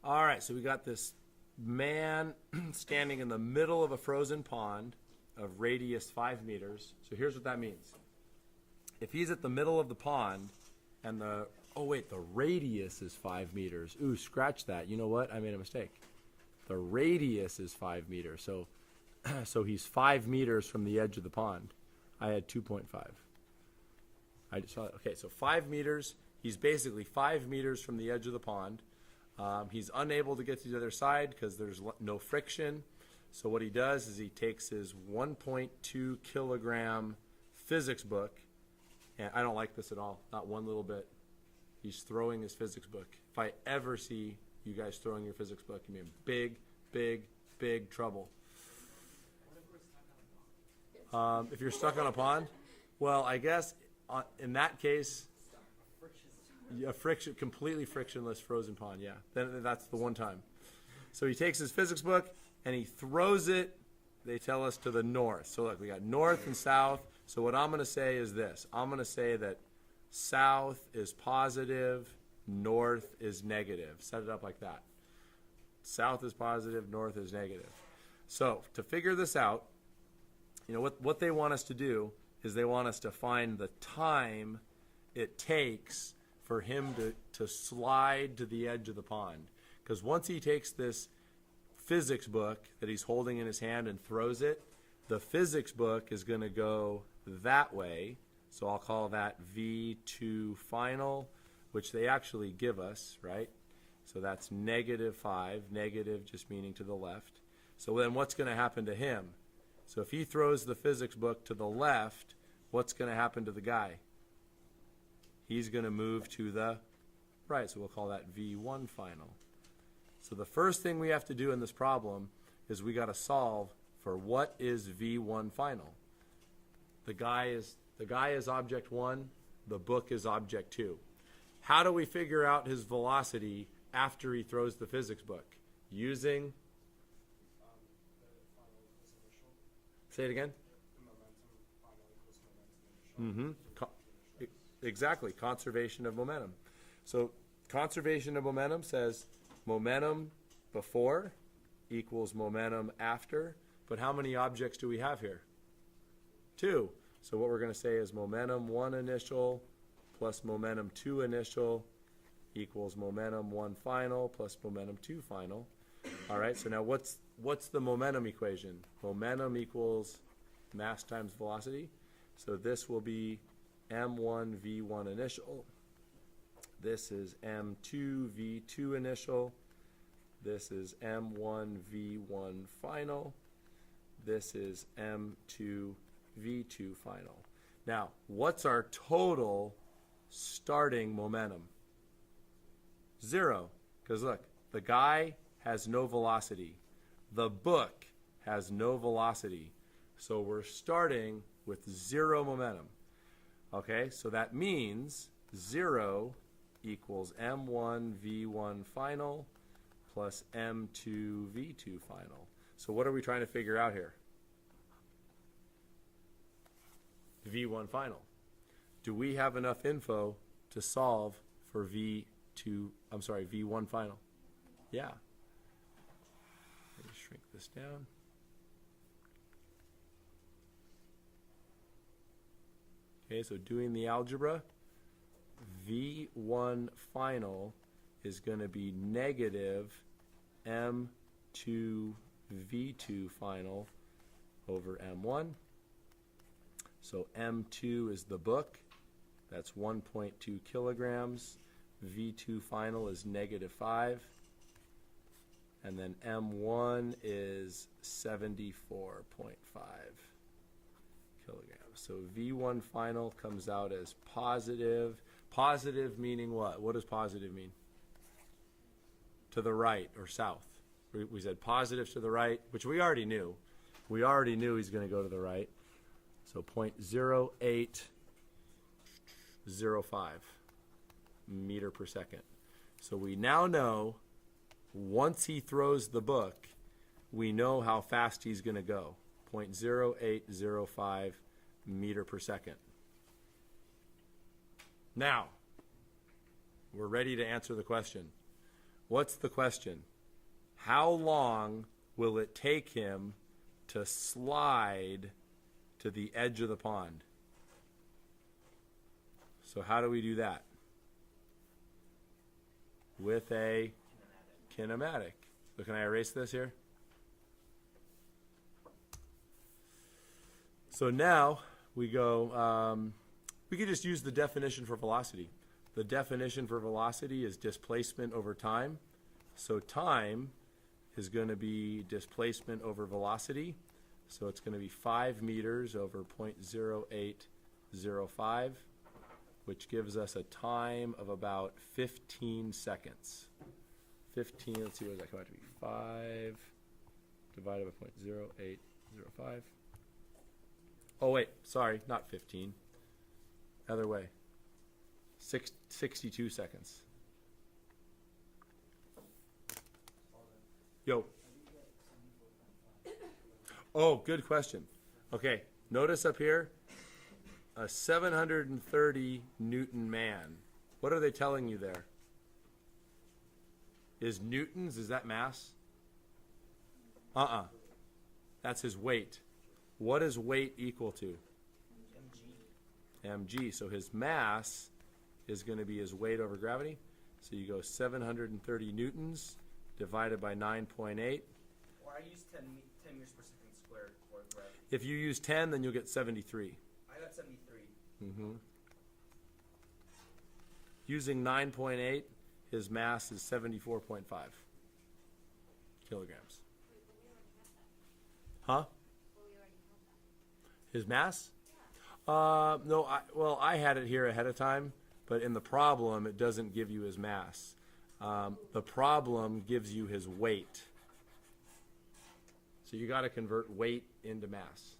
All right, so we got this man standing in the middle of a frozen pond of radius 5 meters. So here's what that means. If he's at the middle of the pond and the radius is 5 meters. Ooh, scratch that. You know what? I made a mistake. The radius is 5 meters. So he's 5 meters from the edge of the pond. I had 2.5. I just saw that. Okay, so 5 meters. He's basically 5 meters from the edge of the pond. He's unable to get to the other side because there's no friction. So what he does is he takes his 1.2 kilogram physics book, and I don't like this at all, not one little bit. He's throwing his physics book. If I ever see you guys throwing your physics book, you're in big, big, big trouble. If you're stuck on a pond, well, I guess in that case, a completely frictionless frozen pond, yeah. Then that's the one time. So he takes his physics book and he throws it, they tell us, to the north. So look, we got north and south. So what I'm going to say is this. I'm going to say that south is positive, north is negative. Set it up like that. South is positive, north is negative. So to figure this out, you know, what they want us to do is they want us to find the time it takes for him to slide to the edge of the pond. Because once he takes this physics book that he's holding in his hand and throws it, the physics book is going to go that way. So I'll call that V2 final, which they actually give us, right? So that's -5, negative just meaning to the left. So then what's going to happen to him? So if he throws the physics book to the left, what's going to happen to the guy? He's going to move to the right, so we'll call that V1 final. So the first thing we have to do in this problem is we got to solve for what is V1 final. The guy is object 1, the book is object 2. How do we figure out his velocity after he throws the physics book? Using say it again? Exactly, conservation of momentum. So conservation of momentum says momentum before equals momentum after. But how many objects do we have here? 2. So what we're going to say is momentum 1 initial plus momentum 2 initial equals momentum 1 final plus momentum 2 final. All right, so now what's the momentum equation? Momentum equals mass times velocity. So this will be m1 v1 initial. This is m2 v2 initial. This is m1 v1 final. This is m2 v2 final. Now, what's our total starting momentum? 0. Because look, the guy has no velocity. The book has no velocity. So we're starting with 0 momentum. Okay, so that means 0 equals m1 v1 final plus m2 v2 final. So what are we trying to figure out here? V1 final. Do we have enough info to solve for V1 final? Yeah. Let me shrink this down. Okay, so doing the algebra, V1 final is going to be negative M2 V2 final over M1. So M2 is the book. That's 1.2 kilograms. V2 final is -5. And then M1 is 74.5 kilograms. So V1 final comes out as positive. Positive meaning what? What does positive mean? To the right or south. We said positive to the right, which we already knew. We already knew he's going to go to the right. So 0.0805 meter per second. So we now know once he throws the book, we know how fast he's going to go. 0.0805 meter per second. Now, we're ready to answer the question. what's the question? How long will it take him to slide to the edge of the pond? So how do we do that? With a kinematic. So can I erase this here? So now we go, we could just use the definition for velocity. The definition for velocity is displacement over time. So time is going to be displacement over velocity. So it's going to be 5 meters over 0.0805, which gives us a time of about 15 seconds. 15, let's see, what does that come out to be? 5 divided by 0.0805. Oh, wait, sorry, not 15. Other way. 62 seconds. Yo. Oh, good question. Okay, notice up here, a 730 Newton man. What are they telling you there? Is newtons, is that mass? That's his weight. What is weight equal to? mg. So his mass is going to be his weight over gravity. So you go 730 newtons divided by 9.8. Or I use 10 meters per second squared for gravity. If you use 10, then you'll get 73. I got 73. Mm-hmm. Using 9.8, his mass is 74.5 kilograms. Huh? His mass? No, I had it here ahead of time, but in the problem, it doesn't give you his mass. The problem gives you his weight. So you got to convert weight into mass.